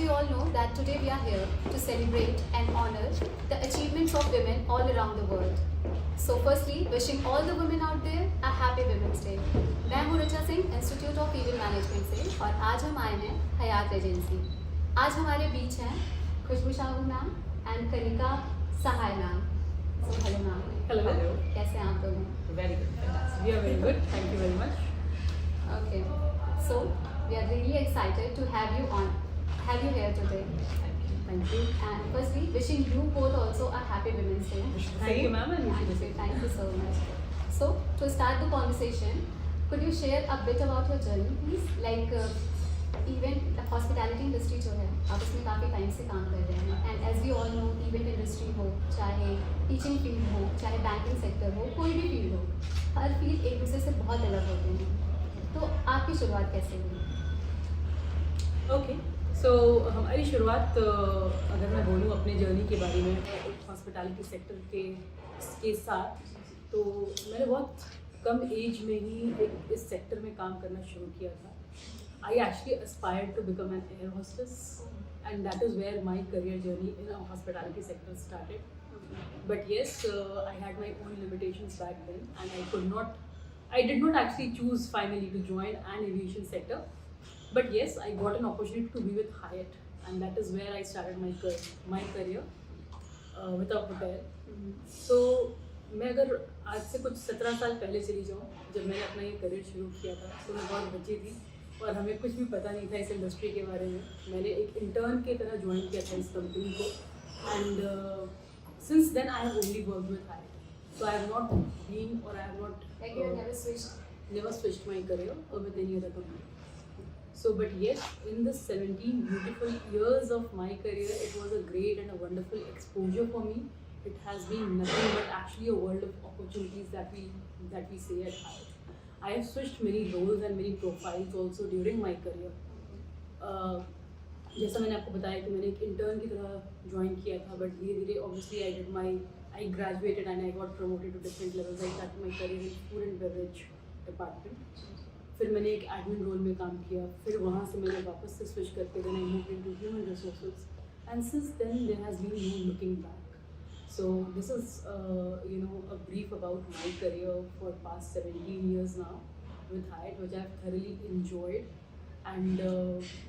we all know that today we are here to celebrate and honor the achievements of women all around the world. So firstly, wishing all the women out there a happy Women's Day. मैं हूँ Richa Singh, institute of female management से, और आज हम आए हैं हयात agency. आज हमारे बीच हैं Khushbu Sahu ma'am and Kanika Sahay ma'am. So hello ma'am. Hello. कैसे हैं आप लोग? Very good. Fantastic. We are very good. Thank you very much. Okay. So we are really excited to have you here today. Thank you. And firstly, wishing you both also a happy Women's Day. Thank you, ma'am. And Thank you so much. So, to start the conversation, could you share a bit about your journey, please? Like, event hospitality industry जो है, आप इसमें काफ़ी time से काम कर रहे हैं. And as we all know, event industry हो, चाहे teaching field हो, चाहे banking sector हो, कोई भी field हो, हर field एक दूसरे से बहुत अलग होते हैं. तो आपकी शुरुआत कैसे हुई? Okay. So हमारी शुरुआत अगर मैं बोलूँ अपने जर्नी के बारे में एक हॉस्पिटैलिटी सेक्टर के साथ, तो मैंने बहुत कम एज में ही इस सेक्टर में काम करना शुरू किया था. I actually aspired to become an air hostess, and that is where my career journey in a hospitality sector started. But yes, I had my own limitations back then, and I did not actually choose finally to join an aviation sector. But yes, I got an opportunity to be with HYATT, and that is where I started my career with a hotel. So मैं अगर आज से कुछ 17 साल पहले चली जाऊँ, जब मैंने अपना ये करियर शुरू किया था, तो मैं बहुत बच्ची थी और हमें कुछ भी पता नहीं था इस इंडस्ट्री के बारे में. मैंने एक इंटर्न की तरह ज्वाइन किया था इस कंपनी को, and since then I have only worked with HYATT. So I have not been, or I have not Like you never switched my career or with any other company. So, but yes, in the 17 beautiful years of my career, it was a great and a wonderful exposure for me. It has been nothing but actually a world of opportunities that we see at HYATT. I have switched many roles and many profiles also during my career. जैसा मैंने आपको बताया कि मैंने एक intern की तरह join किया था, बट धीरे धीरे obviously I graduated and I got promoted to different levels. I started my career in food and beverage department. फिर मैंने एक एडमिन रोल में काम किया, फिर वहाँ से मैंने वापस से स्विच करके then I moved into human resources, and since then there has been no looking back. So this is a brief about my career for past 17 years now with HYATT, which I have thoroughly enjoyed. And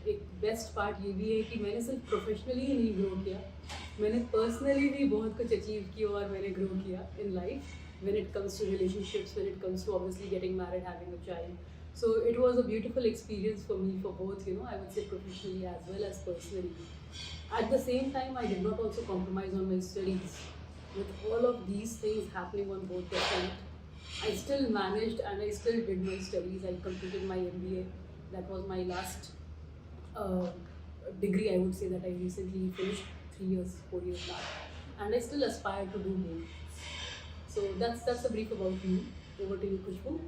एक best part ये भी है कि मैंने सिर्फ professionally ही नहीं grow किया, मैंने पर्सनली भी बहुत कुछ अचीव किया और मैंने ग्रो किया in life when it comes to relationships, when it comes to obviously getting married, having a child. So it was a beautiful experience for me for both, I would say professionally as well as personally. At the same time, I did not also compromise on my studies. With all of these things happening on both the front, I still managed and I still did my studies. I completed my MBA. That was my last degree, I would say, that I recently finished 4 years back. And I still aspire to do more. So that's a brief about me. Over to you, Khusboo.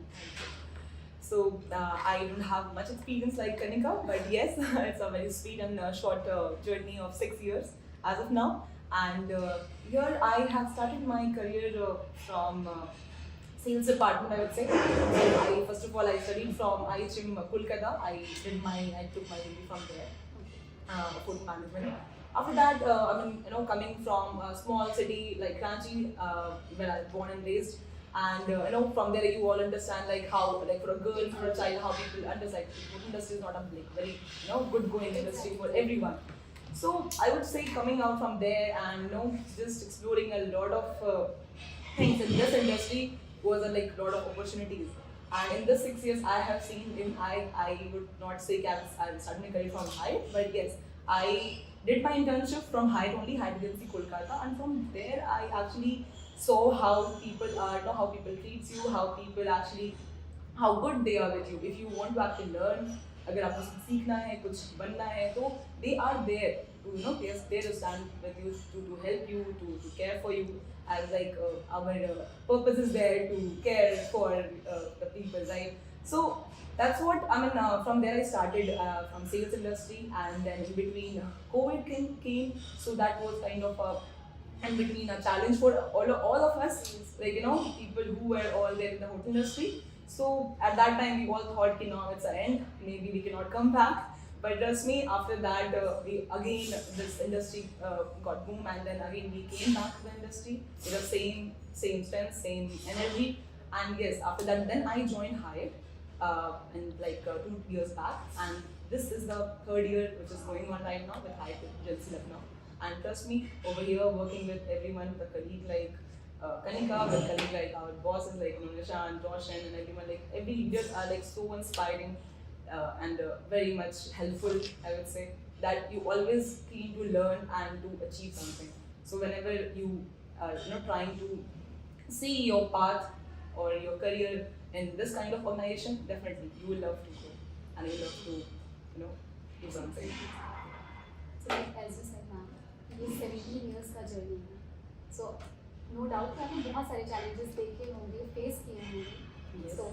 So I don't have much experience like Kanika, but yes, it's a very sweet and short journey of 6 years as of now. And here I have started my career from sales department, I would say. So first of all, I studied from IEM Kolkata. I took my degree from there, food management. After that, coming from a small city like Ranchi, where I was born and raised. And from there you all understand like how, like for a girl, for a child, how people understand food industry is not a very good going industry for everyone. So I would say coming out from there and just exploring a lot of things in this industry was a lot of opportunities. And in this 6 years I have seen I would not say I started my career from HYATT, but yes, I did my internship from HYATT only, REGENCY Kolkata, and from there I actually saw how people are, how people treat you, how good they are with you. If you want to actually learn, अगर आपको सीखना है, कुछ बनना है, तो they are there to they are there to stand with you, to help you, to care for you. As like our purpose is there to care for the people, right? So that's what from there I started from sales industry, and then in between COVID came, so that was kind of in between a challenge for all of us, like people who were all there in the hotel industry. So at that time we all thought, now it's an end, maybe we cannot come back. But trust me, after that, we again this industry got boom, and then again we came back to the industry with the same strength, same energy, and yes, after that, then I joined HYATT in like 2 years back, and this is the third year which is going on right now with HYATT REGENCY Lucknow. And trust me, over here working with everyone, with a colleague like Kanika, with a colleague like our bosses like Richa and Roshan and everyone, like every leaders are like so inspiring and very much helpful, I would say, that you always keen to learn and to achieve something. So whenever you are trying to see your path or your career in this kind of organization, definitely you will love to grow and you will love to do something. So like as you said ma'am, ये 17 years का journey है. So no doubt कि आपने बहुत सारे challenges देखे होंगे, face किए होंगे. So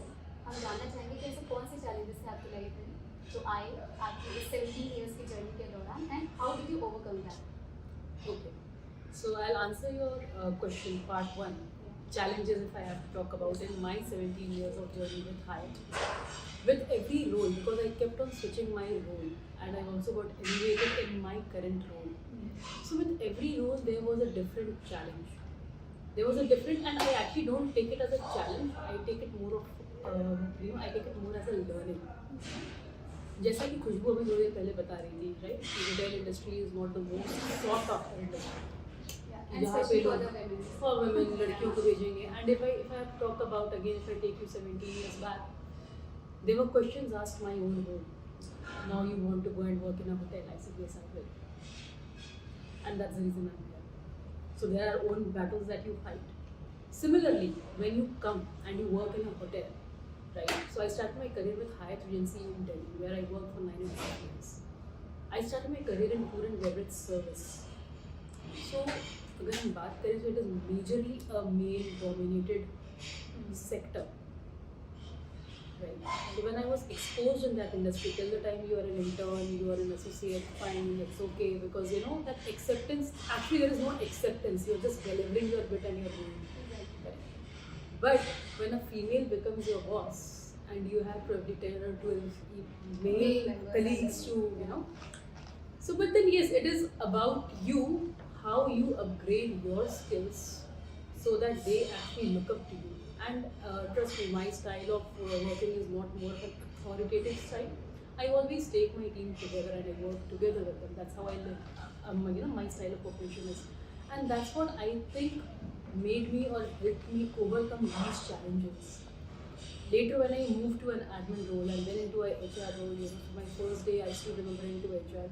हम जानना चाहेंगे कि ऐसे कौन से challenges थे आपकी लाइफ में जो आए आपकी इस 17 years की जर्नी के दौरान, and how did you overcome that? Okay, so I'll answer your question part 1. Challenges, if I have to talk about in my 17 years of journey with HYATT. With every role, because I kept on switching my role and I also got elevated in my current role. So with every role there was a different challenge. There was a different, and I actually don't take it as a challenge. I take it more of, I take it more as a learning. जैसा कि खुशबू अभी 2 दिन पहले बता रही थी, right? Retail industry is not the most sought after industry. And especially for the women. For women, लड़कियों को भेजेंगे. And if I talk about again, if I take you 17 years back, there were questions asked my own role. Now you want to go and work in a hotel? I said yes, I will. And that's the reason I'm here. So there are own battles that you fight. Similarly, when you come and you work in a hotel, right? So I started my career with HYATT REGENCY in Delhi, where I worked for 9.5 years. I started my career in food and beverage service. So अगर हम बात करें तो it is majorly a male-dominated sector. Right. So when I was exposed in that industry, till the time you are an intern, you are an associate, fine, it's okay, because that acceptance, actually there is no acceptance, you're just delivering your bit and you're doing it. Right. But when a female becomes your boss and you have probably 10 or 12 male colleagues to, So but then yes, it is about you, how you upgrade your skills so that they actually look up to you. And trust me, my style of working is not more of an authoritative style. I always take my team together and I work together with them. That's how I live. My style of operation is. And that's what I think made me or helped me overcome these challenges. Later when I moved to an admin role and then into an HR role, my first day I still remember into HR,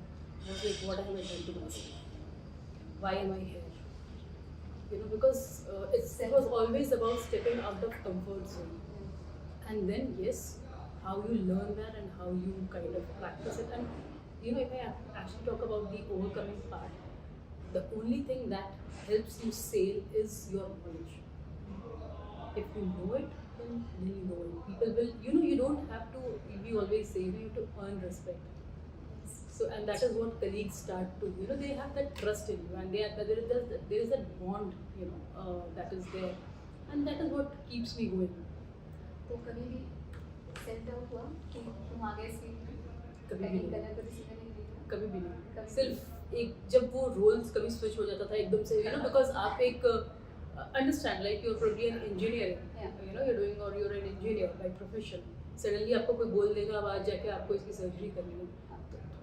I was like, what have I done to myself? Why am I here? Because it was always about stepping out of comfort zone. And then yes, how you learn that and how you kind of practice it. And if I actually talk about the overcoming part, the only thing that helps you sail is your knowledge. If you know it, then you know it. People will, you don't have to, we always say, you have to earn respect. So, and that is what colleagues start to, they have that trust in you, and there is that bond, that is there, and that is what keeps me going. तो कभी भी self doubt हुआ कि तुम आगे इस field में कभी भी नहीं, कलर को किसी ने नहीं देखा? कभी भी नहीं. सिर्फ एक जब वो रोल्स कभी स्विच हो जाता था एकदम से, because आप एक understand, like you're probably an engineer, you're doing, or you're an engineer by profession. Suddenly आपको कोई बोल देगा अब आज जाके आपको इसकी सर्जरी करनी है,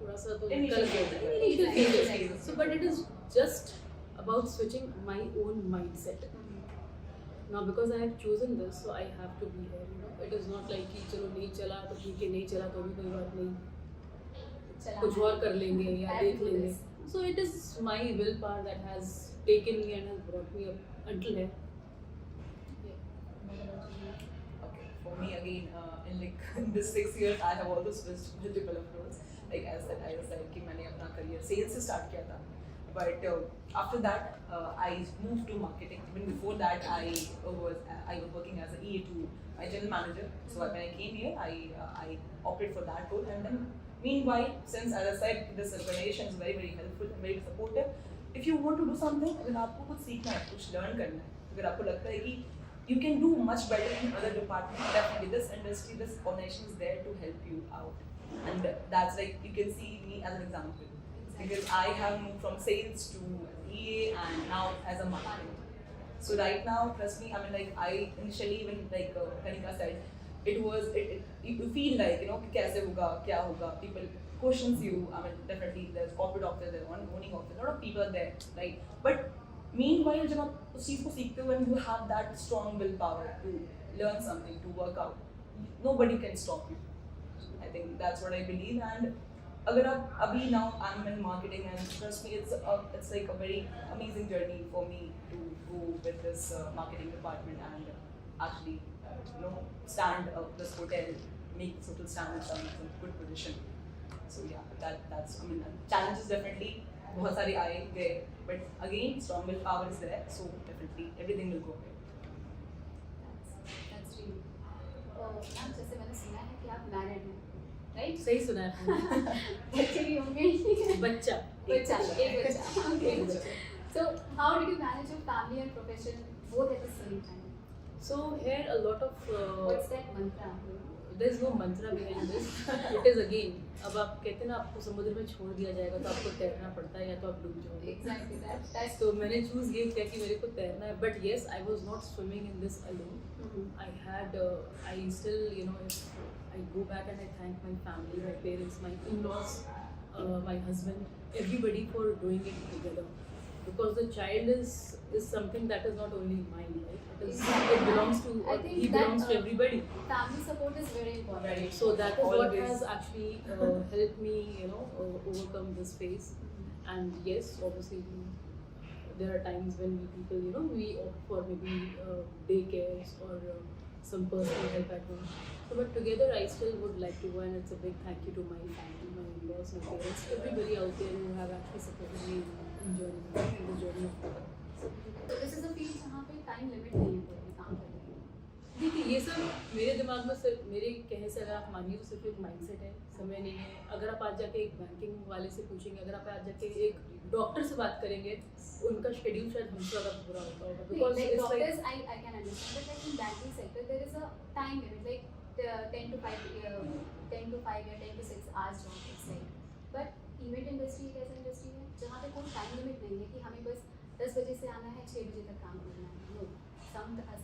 थोड़ा सा तो initial phases. So but it is just about switching my own mindset. Now because I have chosen this, so I have to be here. It is not like कि चलो नहीं चला तो ठीक है, नहीं चला तो भी कोई बात नहीं, कुछ और कर लेंगे या देख लेंगे. So it is my willpower that has taken me and has brought me up until here. Okay, for me again, in this 6 years, I have also switched multiple of roles. Like as I said कि मैंने अपना career sales से start किया था, but after that I moved to marketing. Even before that, I was working as an EA2, my general manager. So when I came here, I opted for that role. And then meanwhile, since as I said, this organization is very very helpful and very supportive. If you want to do something, अगर आपको कुछ सीखना है, कुछ learn करना है, अगर आपको लगता है कि you can do much better in other departments, definitely this industry, this organization is there to help you out. and that's like you can see me as an example. Because I have moved from sales to EA and now as a marketing. So right now, trust me, I mean like I initially when like Kanika said, you feel like कि कैसे होगा, क्या होगा. People questions you. I mean definitely there's corporate office, there's owning office, a lot of people are there, right? But meanwhile, जब आप उस चीज को सीखते हो, when you have that strong willpower to learn something, to work out, nobody can stop you. I think that's what I believe. And अगर आप अभी now I'm in marketing and trust me, it's like a very amazing journey for me to go with this marketing department and actually stand up this hotel, make this hotel stand in some good position. So yeah, that's I mean challenges definitely बहुत सारे आए गए, but again strong willpower is there, so definitely everything will go away. That's really. Ma'am जैसे मैंने सुना है कि आप मैरिड हैं, राइट? सही सुना है बच्चे भी होंगे? बच्चा एक बच्चा. Okay. So how did you manage your family and profession both at the same time? So here a lot of What's that mantra? there is no mantra behind this. It is again, अब आप कहते हैं ना आपको समुद्र में छोड़ दिया जाएगा तो आपको तैरना पड़ता है या तो आप डूब जाओगे. Exactly that. तो मैंने चूज ये किया कि मेरे को तैरना है. But yes, I was not swimming in this alone. I had I still if I go back and I thank my family, my parents, my in-laws, my husband, everybody for doing it together. Because the child is something that is not only mine, right? It belongs to he belongs to everybody. Family support is very important. Right. So that is what Always. has actually helped me, overcome this phase. And yes, obviously, there are times when we opt for maybe daycares or some personal help at home. So, but together, I still would like to go, and it's a big thank you to my family, my in-laws, my parents, everybody out there who have actually supported me in the journey of life. So this is a field जहाँ पे time limit नहीं है कोई भी काम करने के लिए. देखिए ये सब मेरे दिमाग में सिर्फ मेरे कहने से अगर आप मानिए तो सिर्फ एक माइंडसेट है, समय नहीं है. अगर आप आज जाके एक बैंकिंग वाले से पूछेंगे, अगर आप आज जाके एक डॉक्टर से बात करेंगे, उनका शेड्यूल शायद हमसे ज़्यादा पूरा होता होगा. Because Like it's doctors, I can understand, but like in banking sector there is a time limit, like 10 to 5 या 10 to 6 hours job it's like. But event industry एक ऐसा इंडस्ट्री है जहाँ पे कोई टाइम लिमिट नहीं है कि हमें बस 10 बजे से आना है, 6 बजे तक काम करना है. No.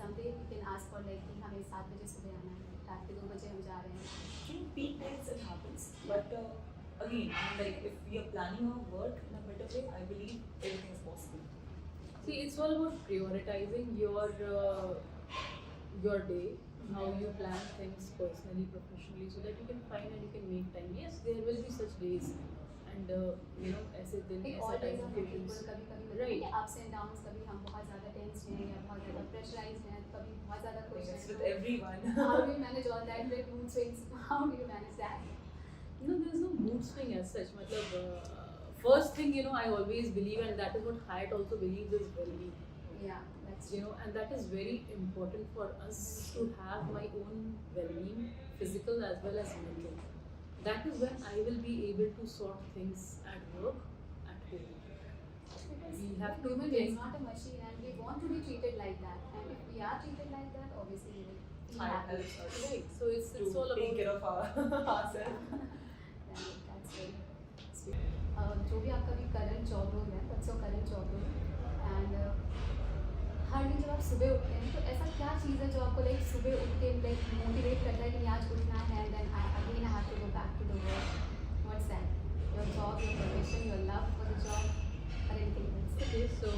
Someday you can ask for like कि हमें 7 बजे सुबह आना है, रात के 2 बजे हम जा रहे हैं. In peak times it happens, but again, like if we are planning our work in a better way, I believe everything is possible. See, it's all about prioritizing your day, how you plan things personally, professionally, so that you can find and you can make time. Yes, there will be such days, and ऐसे दिन एक ऐसा और time days of occasions. कभी कभी Right. ups and downs, कभी हम बहुत ज़्यादा टेंस हैं या बहुत ज़्यादा प्रेशराइज्ड हैं, कभी बहुत ज़्यादा खुश Yes, हैं. with everyone. How do you manage all that with mood swings? How do you manage that? No, there is no mood swing as such. मतलब first thing I always believe, and that is what HYATT also believes, is well-being. Yeah, that's And that is very important for us to have my own well-being, physical as well as mental. That is when I will be able to sort things at work, at home. because We have to human think- is not a machine, and we want to be treated like that. And if we are treated like that, obviously we will be I happy. help us Right. So it's to all take about. care of ourselves. That's very sweet. जो भी आपका भी current job role है, what's your current job role? And हर दिन जब आप सुबह उठते हैं तो ऐसा क्या चीज़ है जो आपको लाइक सुबह उठ के लाइक मोटिवेट करता है कि आज उठना है, and then again I have to go back to the work. What's that? Your job, your profession, your love for the job, or anything else? Okay, so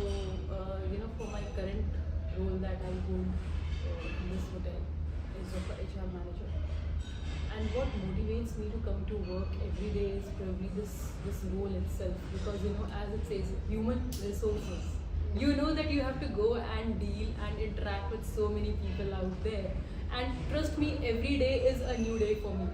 for my current role that I hold in this hotel is of a HR manager. And what motivates me to come to work every day is probably this role itself, because as it says, human resources. You know that you have to go and deal and interact with so many people out there, and trust me, every day is a new day for me,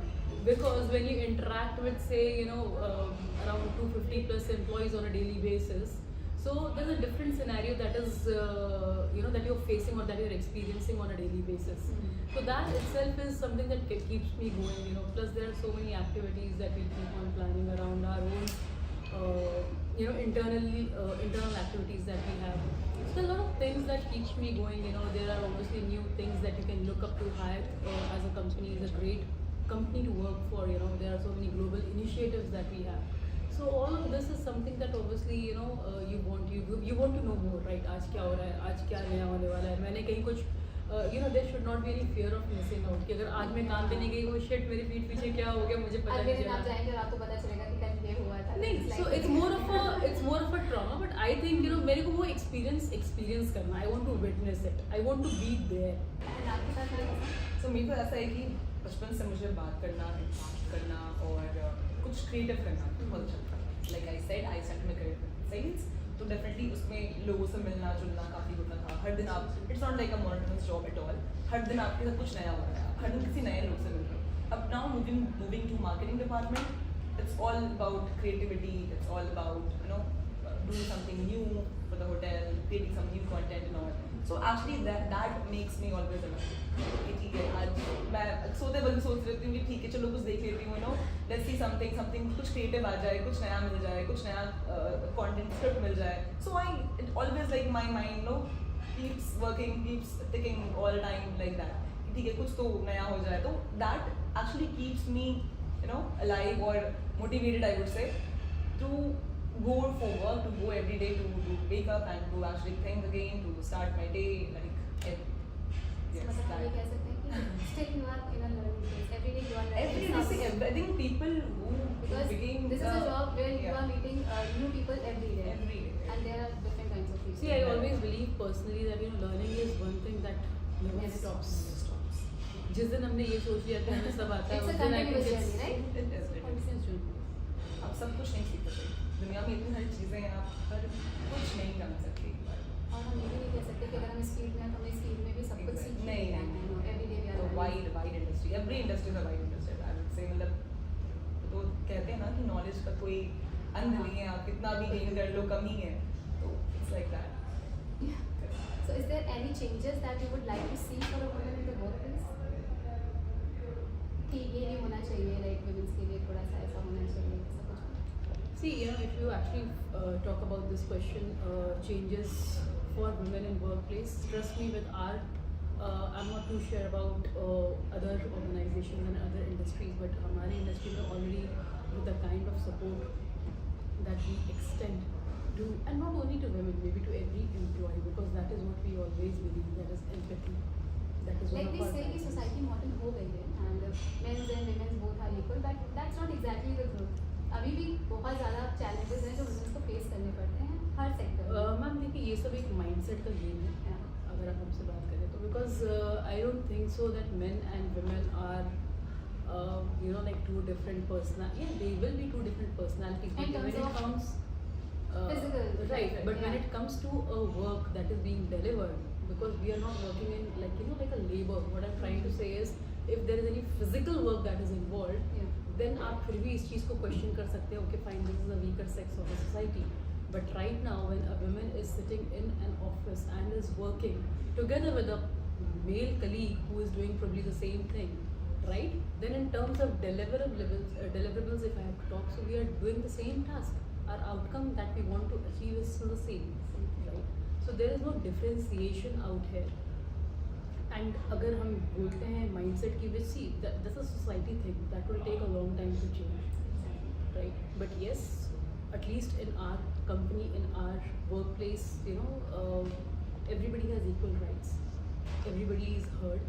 because when you interact with say around 250 plus employees on a daily basis, so there's a different scenario that is that you're facing or that you're experiencing on a daily basis. So that itself is something that keeps me going, plus there are so many activities that we keep on planning around our own internal activities that we have. So a lot of things that keeps me going. There are obviously new things that you can look up to. HYATT as a company is a great company to work for. You know, there are so many global initiatives that we have. So all of this is something that obviously you want to know more, right? आज क्या हो रहा है, आज क्या नया होने वाला है. मैंने कहीं कुछ there should not be any fear of missing out कि अगर आज मैं काम पे नहीं गई, वो shit मेरे पीठ पीछे क्या हो गया मुझे पता नहीं चला. आप जाएंगे और आपको पता चलेगा कि कल ये हुआ था. नहीं, so it's more of a trauma, but I think मेरे को वो experience करना. I want to witness it. I want to be there. And आपके साथ क्या होगा? So मेरे को ऐसा है कि बचपन से मुझे बात करना, इम्पैक्ट करना और कुछ क्रिएटिव करना बहुत अच्छा लगता है. Like I said, I started my career in sales. तो डेफिनेटली उसमें लोगों से मिलना जुलना काफ़ी होता था. हर दिन आप, it's not like a monotonous job at all. हर दिन आपके साथ कुछ नया हो रहा है, हर दिन किसी नए लोग से मिल रहे हो. अब now moving to marketing department, it's all about creativity, it's all about doing something new for the hotel, creating some new content and all. So actually that makes me always alive. कि ठीक है, आज मैं सोते वक्त सोच रही हूँ कि ठीक है चलो कुछ देख लेती हूँ, let's see something कुछ creative आ जाए, कुछ नया मिल जाए, कुछ नया content script मिल जाए. So it always like my mind keeps working, keeps ticking all the time like that. ठीक है कुछ तो नया हो जाए, तो that actually keeps me alive or motivated, I would say, to go for work, to go every day, to wake up and to actually think again, to start my day, like yes, मतलब ये कह सकते हैं कि still you are in a learning phase. Every day you are learning. Every day, see, I think people who because begin this is a job where you are meeting new people every day. And there are different kinds of people. See, I always believe personally that learning is one thing that never stops. जिस दिन हमने ये सोच लिया था हमें सब आता है, It's a continuous journey, right? It is. Continuous journey. आप सब कुछ नहीं सीख सकते. दुनिया में इतनी सारी चीज़ें हैं, आप हर कुछ नहीं कर सकते. और हम ये भी नहीं कह सकते कि अगर हम इस फील्ड में हैं तो हमें इस फील्ड में भी सब कुछ सीख नहीं. every day we are तो learning. wide industry, every industry is a wide industry. I would say मतलब तो कहते हैं ना कि knowledge का कोई अंत नहीं है, आप कितना भी gain कर लो कम ही है. तो it's like that. So is there any changes that you would like to see for a woman in the workplace? कि ये नहीं होना चाहिए, like women's के लिए थोड़ा सा ऐसा होना चाहिए, ऐसा कुछ. See, if you actually talk about this question, changes for women in workplace, trust me, with our I'm not too sure about other organizations and other industries, but हमारी industry में already with the kind of support that we extend to, and not only to women, maybe to every employee, because that is what we always believe, that is empathy. That is one Like of we our say कि values. society modern हो गई है and men's and women's both are equal, but that's not exactly the truth. अभी भी बहुत ज़्यादा challenges हैं जो women को face करने पड़ते हैं हर sector में. मैम देखिए ये सब एक mindset का गेम है. Yeah. अगर आप हमसे बात करें तो because I don't think so that men and women are like two different personalities. Yeah, they will be two different personalities. In But when terms it of comes physical, right, but when yeah. it comes to a work that is being delivered, because we are not working in like a labor. What I'm trying to say is, if there is any physical work that is involved, Yeah. then आप फिर भी इस चीज़ को question कर सकते हो. Okay, fine, this is a weaker sex of the society. But right now, when a woman is sitting in an office and is working together with a male colleague who is doing probably the same thing, right? Then in terms of deliverables, if I have to talk, so we are doing the same task. Our outcome that we want to achieve is still the same, right? So there is no differentiation out here. And अगर हम बोलते हैं mindset की, which see that's a society thing that will take a long time to change, right? But yes, at least in our company, in our workplace, everybody has equal rights. Everybody is heard,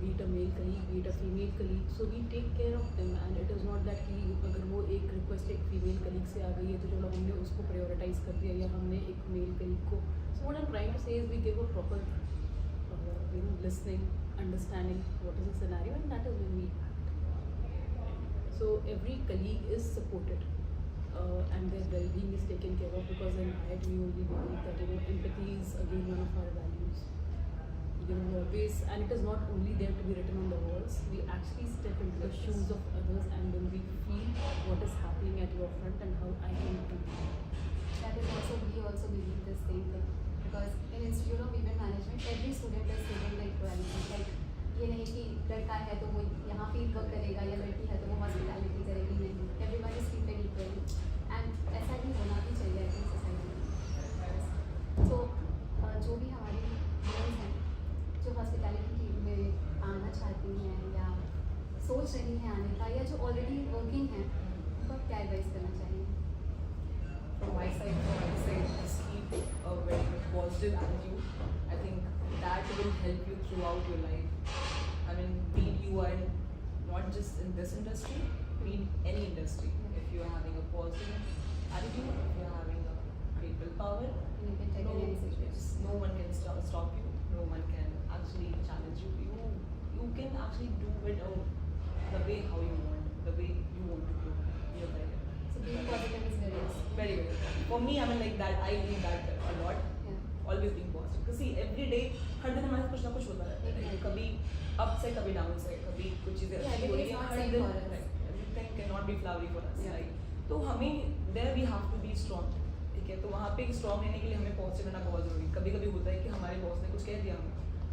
be it a male colleague, be it a female colleague. So we take care of them, and it is not that कि अगर वो एक request एक female colleague से आ गई है तो चलो हमने उसको prioritize कर दिया या हमने एक male colleague को. So what I'm trying to say is we give a proper listening, understanding what is the scenario, and that is when we act. So every colleague is supported, and their well-being is taken care of, because in HYATT we only believe that empathy is again one of our values. Always, and it is not only there to be written on the walls. We actually step into the shoes of others, and then we feel what is happening at your front and how I can do. That is also, we also believe the same thing, because in Institute of Event Management every student is given the equality. Like ये नहीं कि लड़का है तो वो यहाँ field work करेगा या लड़की है तो वो हॉस्पिटैलिटी करेगी, नहीं. Everyone is treated equally, and ऐसा ही होना भी चाहिए अपनी सोसाइटी में. So जो भी हमारी women हैं जो हॉस्पिटैलिटी फील्ड में आना चाहती हैं या सोच रही हैं आने का या जो ऑलरेडी वर्किंग हैं उनको आप क्या एडवाइस करना चाहिए? From my side, so I would say just keep a very positive attitude. I think that will help you throughout your life. I mean, be it you are not just in this industry, be it any industry. If you are having a positive attitude, if you are having a great willpower, You can take any situation. no one can stop you. No one can actually challenge you. You can actually do it the way how you want, the way you want to grow in your career. So being positive is very important. Very good. For me, I mean like that. I believe that a lot. Yeah. Always being positive. Because see, every day, हर दिन हमारे साथ कुछ ना कुछ होता रहता है. Exactly. कभी up से, कभी down से, कभी कुछ चीजें Yeah, अच्छी हो every रही day is हैं. not हर same दिन, for us. right, everything cannot be flowery for us. Yeah. Right? तो हमें there we have to be strong. ठीक है. तो वहाँ पे strong रहने के लिए हमें positive रहना बहुत जरूरी है. कभी कभी होता है कि हमारे boss ने कुछ कह दिया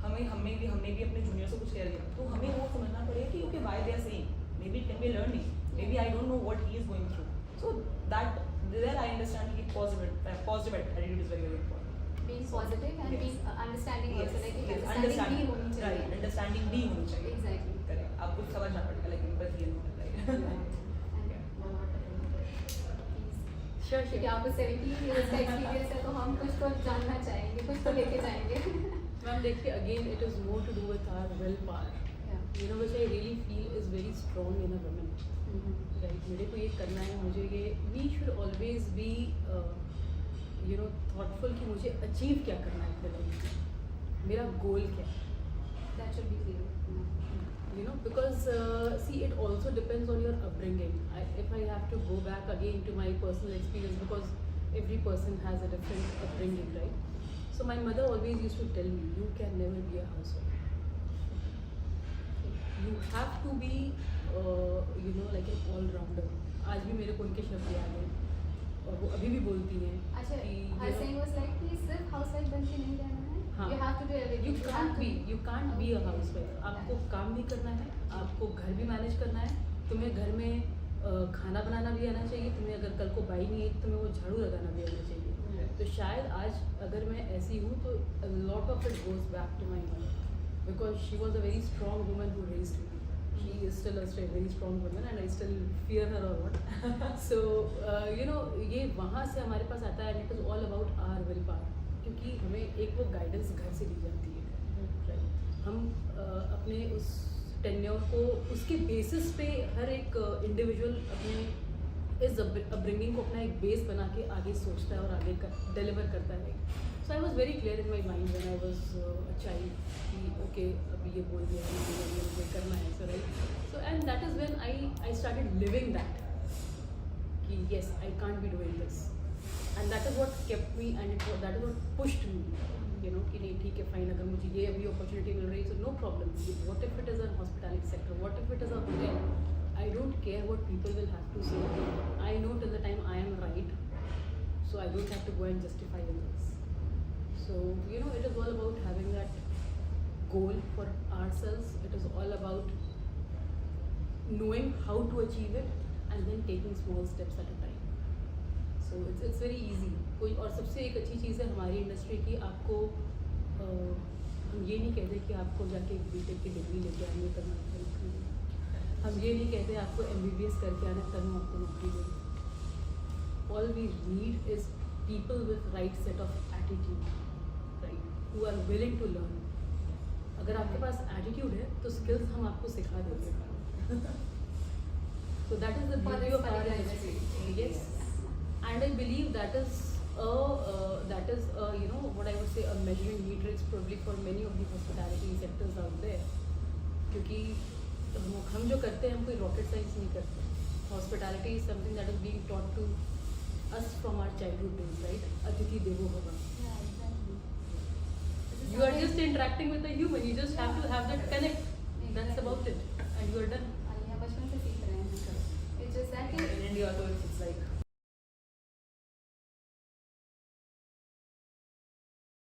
हमने भी अपने जूनियर से कुछ कह दिया. तो हमें वो समझना पड़ेगा कि okay, why they are saying. Maybe it can be learning. Maybe I don't know what he is going through. So that there I understand कि positive attitude is very very important. Being positive and Yes. being understanding Yes. also, like Yes. understanding भी होनी चाहिए. Right. Understanding भी होनी चाहिए. Exactly. Correct. आपको समझना पड़ेगा लेकिन बस ये नहीं And Sure, क्योंकि sure. आपको 17 years का एक्सपीरियंस है तो हम कुछ तो जानना चाहेंगे, कुछ तो लेके जाएंगे. Ma'am, देखिए again it is more to do with our willpower. Yeah. You know, which I really feel is very strong in a woman. Right? मेरे को ये करना है, मुझे ये we should always be you know thoughtful कि मुझे achieve क्या करना है अपने लाइफ में, मेरा goal क्या है. That should be clear. You know, because see, it also depends on your upbringing. If I have to go back again to my personal experience, because every person has a different upbringing, right? So my mother always used to tell me, you can never be a housewife. You have to be, you know, like an all-rounder. आज भी मेरे को उनके शब्द याद हैं और वो अभी भी बोलती हैं अच्छा, कि her saying was like कि सिर्फ हाउसवाइफ बन के नहीं रहना है. हाँ. You have to do everything. You can't be a housewife. आपको काम भी करना है, आपको घर भी मैनेज करना है, तुम्हें घर में खाना बनाना भी आना चाहिए, तुम्हें अगर कल को बाई नहीं है तो तुम्हें वो झाड़ू लगाना भी आना चाहिए. तो शायद आज अगर मैं ऐसी हूँ तो a lot of it goes back to my mother, because she was a very strong woman who raised me. She is still a very strong woman and I still fear her or what. So you know, ये वहाँ से हमारे पास आता है and it is all about our willpower. क्योंकि हमें एक वो गाइडेंस घर से दी जाती है, राइट. हम अपने उस टेन्योर को उसके बेसिस पे हर एक इंडिविजुअल अपने इस अपब्रिंगिंग को अपना एक बेस बना के आगे सोचता है और आगे डिलीवर करता है. So I was very clear in my mind when I was a child कि ओके अभी ये बोल दिया मुझे करना है. So right. So and that is when I started living that कि yes I can't be doing this. And that is what kept me and that is what pushed me, you know, कि नहीं ठीक है fine, अगर मुझे ये अभी opportunity मिल रही है so no problem. What if it is a hospitality sector? What if it is a hotel? I don't care what people will have to say. I know till the time I am right, so I don't have to go and justify in this. So you know, it is all about having that goal for ourselves. It is all about knowing how to achieve it and then taking small steps at a time. So it's very easy. कोई और सबसे एक अच्छी चीज़ है हमारी industry की, आपको हम ये नहीं कहते कि आपको जाके बीटेक की डिग्री लेके आने करना नौकरी दें. हम ये नहीं कहते आपको MBBS करके आना तब हम आपको नौकरी दें. All we need is people with right set of attitude, right? Who are willing to learn. अगर आपके पास attitude है तो skills हम आपको सिखा देंगे. So that is the beauty of our industry. Yes. And I believe that is you know what I would say a measuring matrix probably for many of the hospitality sectors out there. क्योंकि हम जो करते हैं हम कोई rocket science नहीं करते. Hospitality is something that is being taught to us from our childhood days, right? Atithi devo bhava. Yeah, exactly. You are just interacting with a human. You just have to have that connect.